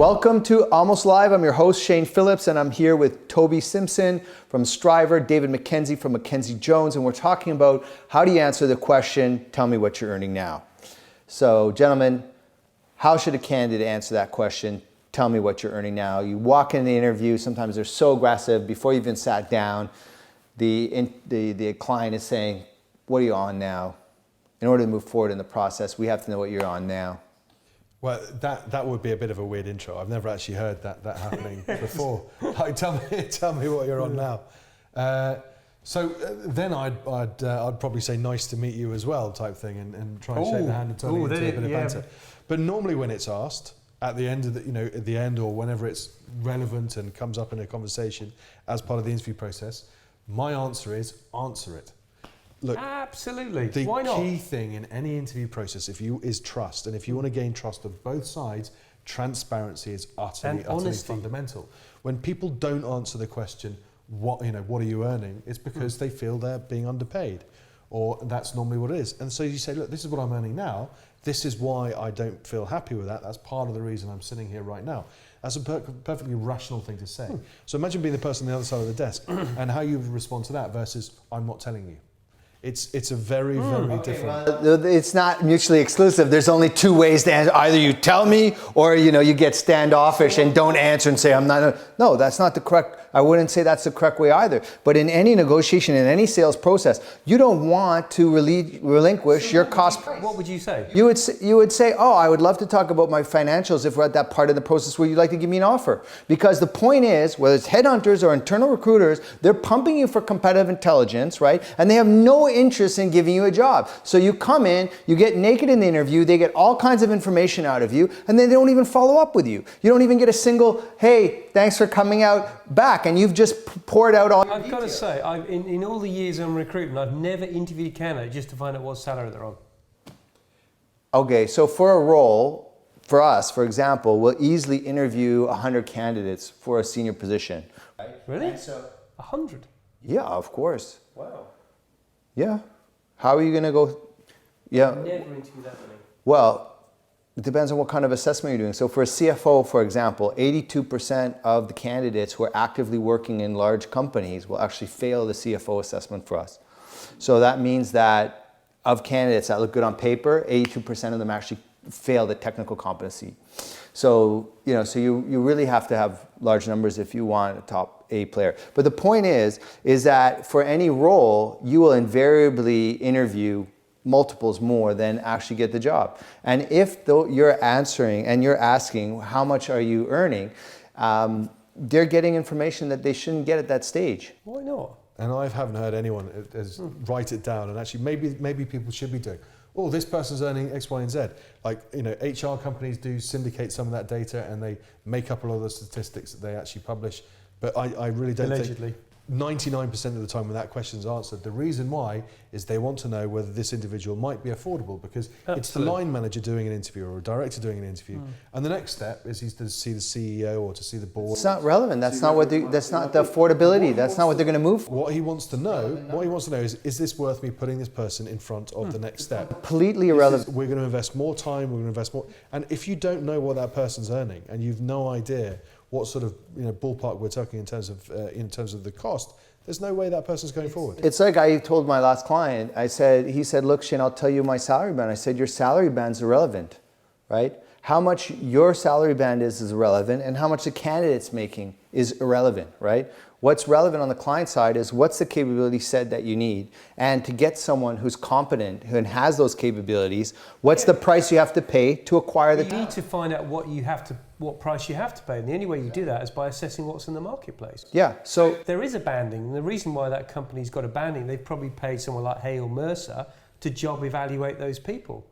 Welcome to Almost Live. I'm your host, Shane Phillips, and I'm here with Toby Simpson from Striver, David McKenzie from McKenzie Jones, and we're talking about how do you answer the question, tell me what you're earning now. So, gentlemen, how should a candidate answer that question, tell me what you're earning now? You walk in the interview, sometimes they're so aggressive, before you even sat down, the client is saying, what are you on now? In order to move forward in the process, we have to know what you're on now. Well, that would be a bit of a weird intro. I've never actually heard that happening before. Like, tell me what you're on now. Then I'd probably say nice to meet you as well type thing, and try and shake the hand and turn it into a bit of banter. But normally when it's asked at the end of at the end or whenever it's relevant and comes up in a conversation as part of the interview process, my answer is answer it. Look, absolutely. Why not? The key thing in any interview process is trust, and if you want to gain trust of both sides, transparency is utterly fundamental. When people don't answer the question, what are you earning? It's because they feel they're being underpaid, or that's normally what it is. And so you say, look, this is what I'm earning now. This is why I don't feel happy with that. That's part of the reason I'm sitting here right now. That's a perfectly rational thing to say. So imagine being the person on the other side of the desk and how you would respond to that versus I'm not telling you. It's a very different. Well, it's not mutually exclusive. There's only two ways to answer. Either you tell me, or you get standoffish and don't answer and say I'm not. No, that's not the correct. I wouldn't say that's the correct way either. But in any negotiation, in any sales process, you don't want to relinquish your cost. What would you say? You would say, oh, I would love to talk about my financials if we're at that part of the process where you'd like to give me an offer. Because the point is, whether it's headhunters or internal recruiters, they're pumping you for competitive intelligence, right? And they have no interest in giving you a job. So you come in, you get naked in the interview, they get all kinds of information out of you, and then they don't even follow up with you. You don't even get a single, hey, thanks for coming out back, and you've just poured out all. I've got to say, in all the years I'm recruiting, I've never interviewed a candidate just to find out what salary they're on. Okay, so for a role, for us, for example, we'll easily interview 100 candidates for a senior position. Right? Really? 100? Yeah, of course. Wow. Yeah. How are you going to go? Yeah. Never interviewed that many. Well, it depends on what kind of assessment you're doing. So for a CFO, for example, 82% of the candidates who are actively working in large companies will actually fail the CFO assessment for us. So that means that of candidates that look good on paper, 82% of them actually fail the technical competency. So, you really have to have large numbers if you want a top A player. But the point is that for any role, you will invariably interview multiples more than actually get the job. And if you're answering and you're asking how much are you earning, they're getting information that they shouldn't get at that stage. Why not? And I haven't heard anyone write it down, and actually maybe people should be doing, oh, this person's earning X, Y, and Z. Like, HR companies do syndicate some of that data and they make up a lot of the statistics that they actually publish. But I really don't Allegedly. think 99% of the time when that question's answered, the reason why is they want to know whether this individual might be affordable, because it's the line manager doing an interview or a director doing an interview. And the next step is he's to see the CEO or to see the board. It's not relevant. That's not that's not the affordability. That's not what they're going to move for. What he wants to know is this worth me putting this person in front of the next step? Completely irrelevant. We're going to invest more time, we're going to invest more. And if you don't know what that person's earning and you've no idea what sort of ballpark we're talking in terms of the cost, there's no way that person's going forward. It's like I told my last client, he said, look, Shane, I'll tell you my salary band. I said, your salary band's irrelevant, right? How much your salary band is irrelevant, and how much the candidate's making is irrelevant, right? What's relevant on the client side is what's the capability set that you need, and to get someone who's competent and has those capabilities, what's the price you have to pay to acquire the You need to find out what price you have to pay, and the only way you do that is by assessing what's in the marketplace. Yeah, so there is a banding, and the reason why that company's got a banding, they've probably paid someone like Hale Mercer to job evaluate those people.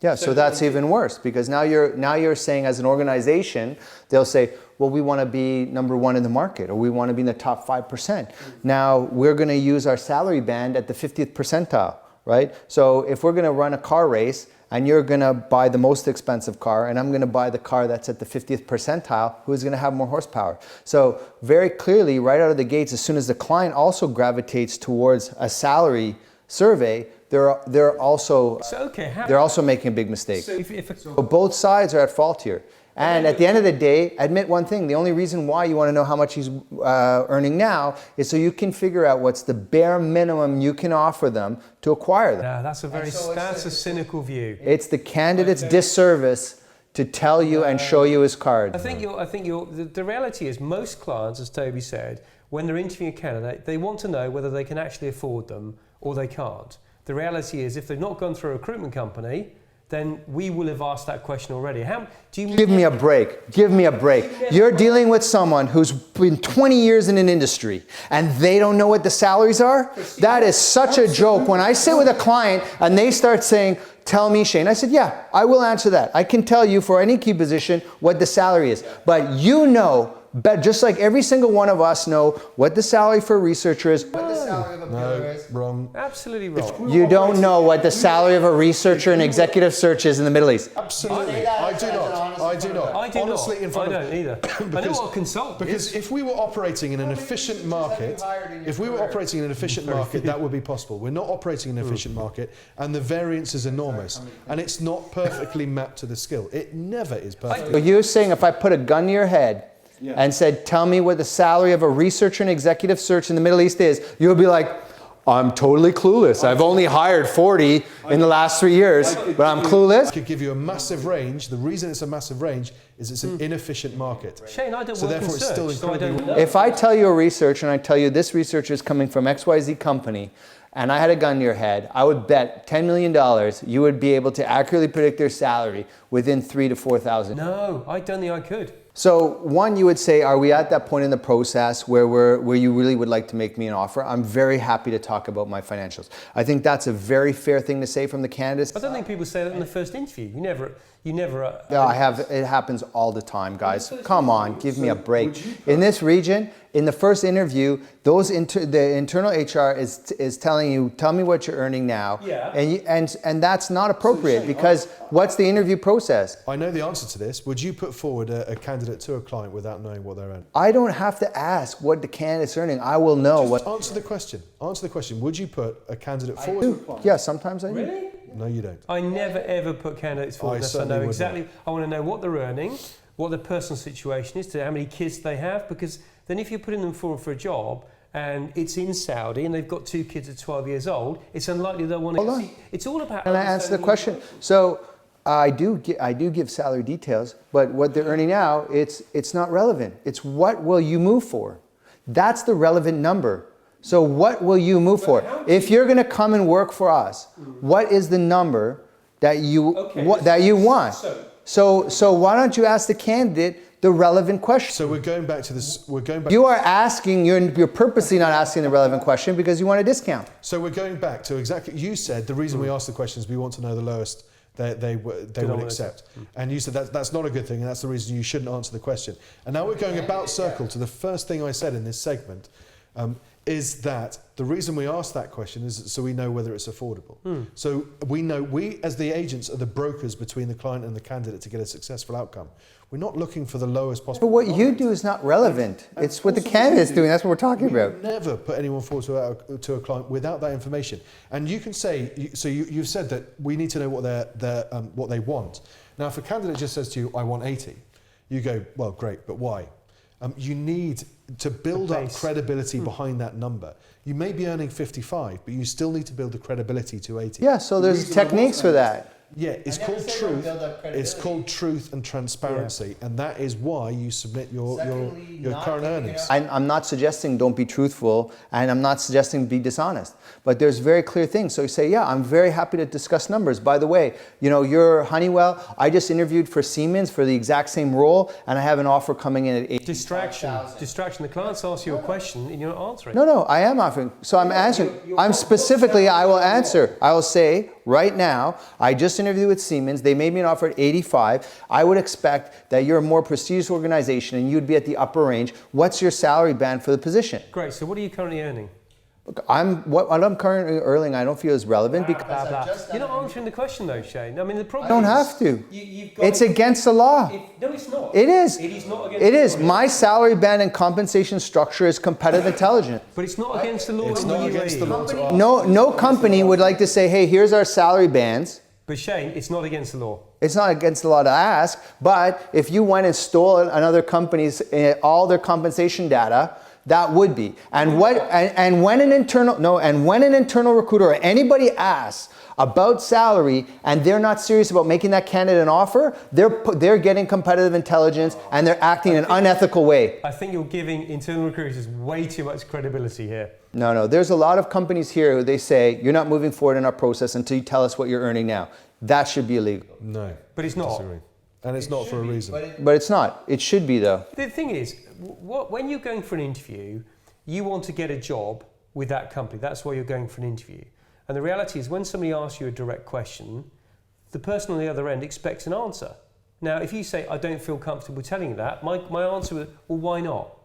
Yeah, so that's even worse, because now you're saying as an organization, they'll say, well, we want to be number one in the market, or we want to be in the top 5%. Now we're going to use our salary band at the 50th percentile, right? So if we're going to run a car race and you're going to buy the most expensive car and I'm going to buy the car that's at the 50th percentile, who's going to have more horsepower? So very clearly, right out of the gates, as soon as the client also gravitates towards a salary survey, they're also making a big mistake. So both sides are at fault here. And at the end of the day, admit one thing. The only reason why you want to know how much he's earning now is so you can figure out what's the bare minimum you can offer them to acquire them. Yeah, that's a cynical view. It's the candidate's disservice to tell you and show you his card. I think the reality is most clients, as Toby said, when they're interviewing a candidate, they want to know whether they can actually afford them or they can't. The reality is if they've not gone through a recruitment company, then we will have asked that question already. Give me a break. Give me a break. You're dealing with someone who's been 20 years in an industry and they don't know what the salaries are? That is such a joke. When I sit with a client and they start saying, tell me, Shane, I said, yeah, I will answer that. I can tell you for any key position what the salary is. But you know, just like every single one of us know what the salary for a researcher is, what the salary of a biller is. Wrong. Absolutely wrong. You don't know what the salary of a researcher in executive search is in the Middle East. Absolutely. I do not. I do not. I do Honestly, not. in front I don't either. I know what a consultant Because is. if we were operating in an efficient market, that would be possible. We're not operating in an efficient market, and the variance is enormous, and it's not perfectly mapped to the skill. It never is perfect. But you're saying if I put a gun to your head and said, tell me what the salary of a researcher in executive search in the Middle East is, you'll be like, I'm totally clueless. I've only hired 40 in the last 3 years, but I'm clueless. I could give you a massive range. The reason it's a massive range is it's an inefficient market. Shane, I don't So work therefore in it's still search, so I incredibly... don't know. If I tell you a researcher and I tell you this researcher is coming from XYZ company, and I had a gun to your head, I would bet $10 million you would be able to accurately predict their salary within 3,000 to 4,000. No, I don't think I could. So one, you would say, are we at that point in the process where you really would like to make me an offer? I'm very happy to talk about my financials. I think that's a very fair thing to say from the candidates. I don't think people say that in the first interview. You never. Yeah, it happens all the time, guys. Come on, give me a break. In this region, in the first interview, the internal HR is telling you, tell me what you're earning now. Yeah. And that's not appropriate because what's the interview process? I know the answer to this. Would you put forward a candidate to a client without knowing what they're earning? I don't have to ask what the candidate's earning. I will know what. Answer the question. Answer the question. Would you put a candidate forward? Yeah, sometimes I do. Really? No, you don't. I never ever put candidates forward unless I know exactly. I want to know what they're earning, what their personal situation is, how many kids they have, because then if you're putting them forward for a job and it's in Saudi and they've got 2 kids at 12 years old, it's unlikely they'll want to. Hold on. It's all about. And I answer the question. So I do give salary details, but what they're earning now, it's not relevant. It's what will you move for? That's the relevant number. So what will you move for? If you're going to come and work for us, what is the number that you want? So why don't you ask the candidate the relevant question? So we're going back to this. You are asking. You're purposely not asking the relevant question because you want a discount. So we're going back to exactly. You said the reason we asked the question is we want to know the lowest they would accept, and you said that's not a good thing, and that's the reason you shouldn't answer the question. And now we're going about circle to the first thing I said in this segment. Is that the reason we ask that question is so we know whether it's affordable. So we as the agents are the brokers between the client and the candidate to get a successful outcome. We're not looking for the lowest possible. But what you do is not relevant. It's what the candidate's doing. That's what we're talking about. Never put anyone forward to a client without that information. And you can say, so you've said that we need to know what they want. Now, if a candidate just says to you, I want 80, you go, well, great, but why? You need to build up credibility behind that number. You may be earning 55, but you still need to build the credibility to 80. Yeah, so there's techniques for that. Yeah, it's called truth. It's called truth and transparency, and that is why you submit your current earnings. I'm not suggesting don't be truthful, and I'm not suggesting be dishonest. But there's very clear things. So you say, yeah, I'm very happy to discuss numbers. By the way, you're Honeywell. I just interviewed for Siemens for the exact same role, and I have an offer coming in at 80. Distraction. The clients ask you a question and you're not answering. No, I am offering. So I'm answering. I will answer. I will say, right now, I just interviewed with Siemens. They made me an offer at 85. I would expect that you're a more prestigious organization and you'd be at the upper range. What's your salary band for the position? Great. So what are you currently earning? Look, what I'm currently earning, I don't feel is relevant because You're not answering the question though, Shane. I mean, the problem. I don't have to. It's against the law. No, it's not. It is. It is not against It the is. law. My salary band and compensation structure is competitive intelligence. But it's not against the law. It's in not the against the UAE. law to ask. No company would like to say, hey, here's our salary bands, But Shane, it's not against the law. It's not against the law to ask, but if you went and stole another company's all their compensation data, that would be. And when an internal recruiter or anybody asks about salary and they're not serious about making that candidate an offer, they're getting competitive intelligence and they're acting in an unethical way. I think you're giving internal recruiters way too much credibility here. No. There's a lot of companies here who they say, you're not moving forward in our process until you tell us what you're earning now. That should be illegal. No. But it's not. Disagree. And it's not for a reason. But it's not. It should be though. The thing is, when you're going for an interview, you want to get a job with that company. That's why you're going for an interview. And the reality is, when somebody asks you a direct question, the person on the other end expects an answer. Now, if you say, I don't feel comfortable telling you that, my answer is, well, why not?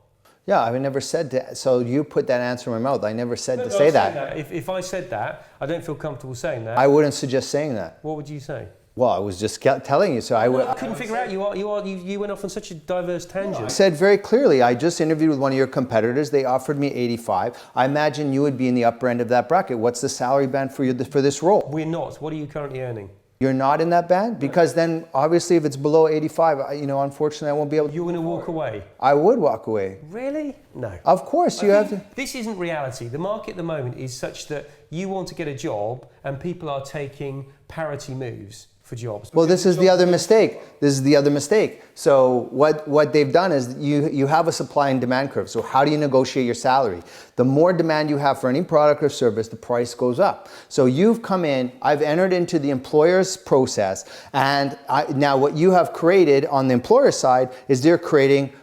Yeah, I never said that. So you put that answer in my mouth. I never said to say that. If I said that, I don't feel comfortable saying that. I wouldn't suggest saying that. What would you say? Well, I was just telling you. So I couldn't figure out. You went off on such a diverse tangent. I said very clearly, I just interviewed with one of your competitors. They offered me 85. I imagine you would be in the upper end of that bracket. What's the salary band for you for this role? We're not. What are you currently earning? You're not in that band? Because then obviously if it's below 85, unfortunately I won't be able to. You're going to walk away? I would walk away. Really? No. Of course, you have to. This isn't reality. The market at the moment is such that you want to get a job and people are taking parity moves for jobs. Well, this is the other mistake. So what they've done is you have a supply and demand curve. So how do you negotiate your salary? The more demand you have for any product or service, the price goes up. So you've come in, I've entered into the employer's process, and now what you have created on the employer side is they're creating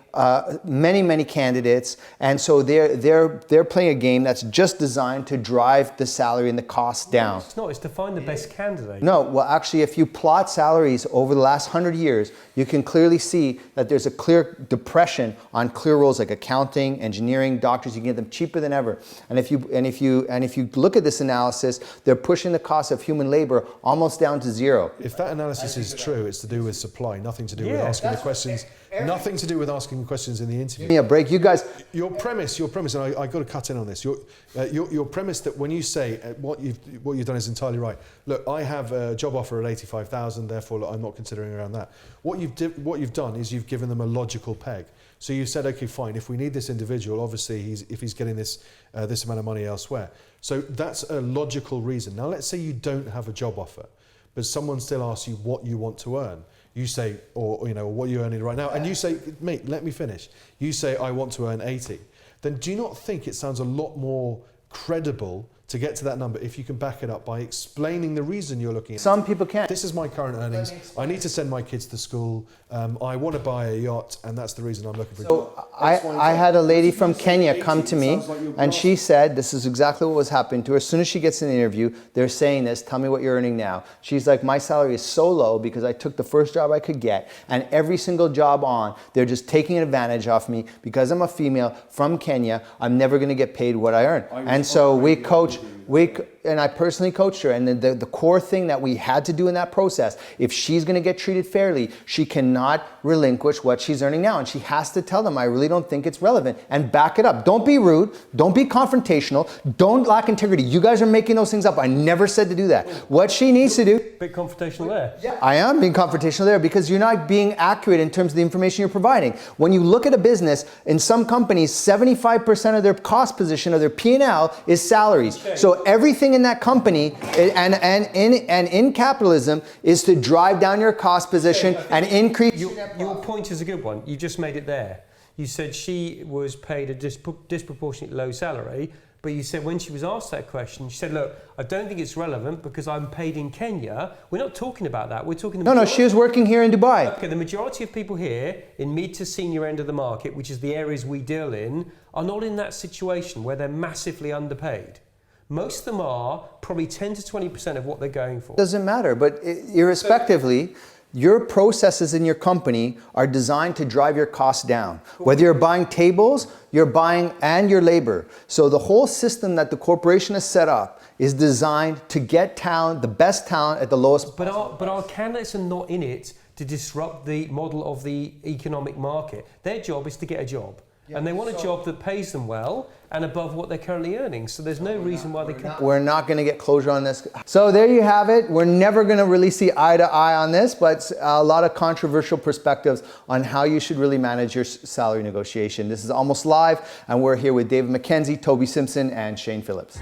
many candidates, and so they're playing a game that's just designed to drive the salary and the cost down. It's not. It's to find the best candidate. No, well, actually, if you plot salaries over the last 100 years, you can clearly see that there's a clear depression on clear roles like accounting, engineering, doctors. You can get them cheaper than ever. And if you look at this analysis, they're pushing the cost of human labor almost down to zero. If that analysis is true, it's to do with supply, nothing to do with asking the questions. Nothing to do with asking questions in the interview. Give me a break, you guys. Your premise, and I got to cut in on this. Your premise that when you say what you've done is entirely right. Look, I have a job offer at 85,000, therefore look, I'm not considering around that. What you've done is you've given them a logical peg. So you said, okay, fine. If we need this individual, obviously if he's getting this amount of money elsewhere. So that's a logical reason. Now let's say you don't have a job offer, but someone still asks you what you want to earn. You say, or what you're earning right now, and you say, mate, let me finish. You say, I want to earn 80. Then do you not think it sounds a lot more credible to get to that number if you can back it up by explaining the reason you're looking at? Some people can't. This is my current earnings. I need to send my kids to school. I want to buy a yacht, and that's the reason I'm looking for a job. So I had a lady from Kenya come to me, and she said, this is exactly what was happening to her. As soon as she gets in the interview, they're saying this, tell me what you're earning now. She's like, my salary is so low because I took the first job I could get, and every single job on, they're just taking advantage of me because I'm a female from Kenya. I'm never going to get paid what I earn. And so we coach. And I personally coached her, and the core thing that we had to do in that process, if she's going to get treated fairly, she cannot relinquish what she's earning now, and she has to tell them, I really don't think it's relevant, and back it up. Don't be rude, don't be confrontational, don't lack integrity. You guys are making those things up. I never said to do that. What she needs to do... Bit confrontational there. Yeah. I am being confrontational there because you're not being accurate in terms of the information you're providing. When you look at a business, in some companies, 75% of their cost position of their P&L is salaries. Okay. So everything in that company and in capitalism is to drive down your cost position and increase... Your point is a good one. You just made it there. You said she was paid a disproportionately low salary, but you said when she was asked that question, she said, look, I don't think it's relevant because I'm paid in Kenya. We're not talking about that. We're talking about... No, she was working here in Dubai. Okay, the majority of people here in mid to senior end of the market, which is the areas we deal in, are not in that situation where they're massively underpaid. Most of them are probably 10 to 20% of what they're going for. Doesn't matter, but irrespectively, your processes in your company are designed to drive your costs down. Whether you're buying tables, you're buying and your labor. So the whole system that the corporation has set up is designed to get talent, the best talent at the lowest price. But our candidates are not in it to disrupt the model of the economic market. Their job is to get a job. and they want a job that pays them well and above what they're currently earning. So there's no reason why they can't. We're not going to get closure on this. So there you have it. We're never going to really see eye to eye on this, but a lot of controversial perspectives on how you should really manage your salary negotiation. This is Almost Live, and we're here with David McKenzie, Toby Simpson, and Shane Phillips.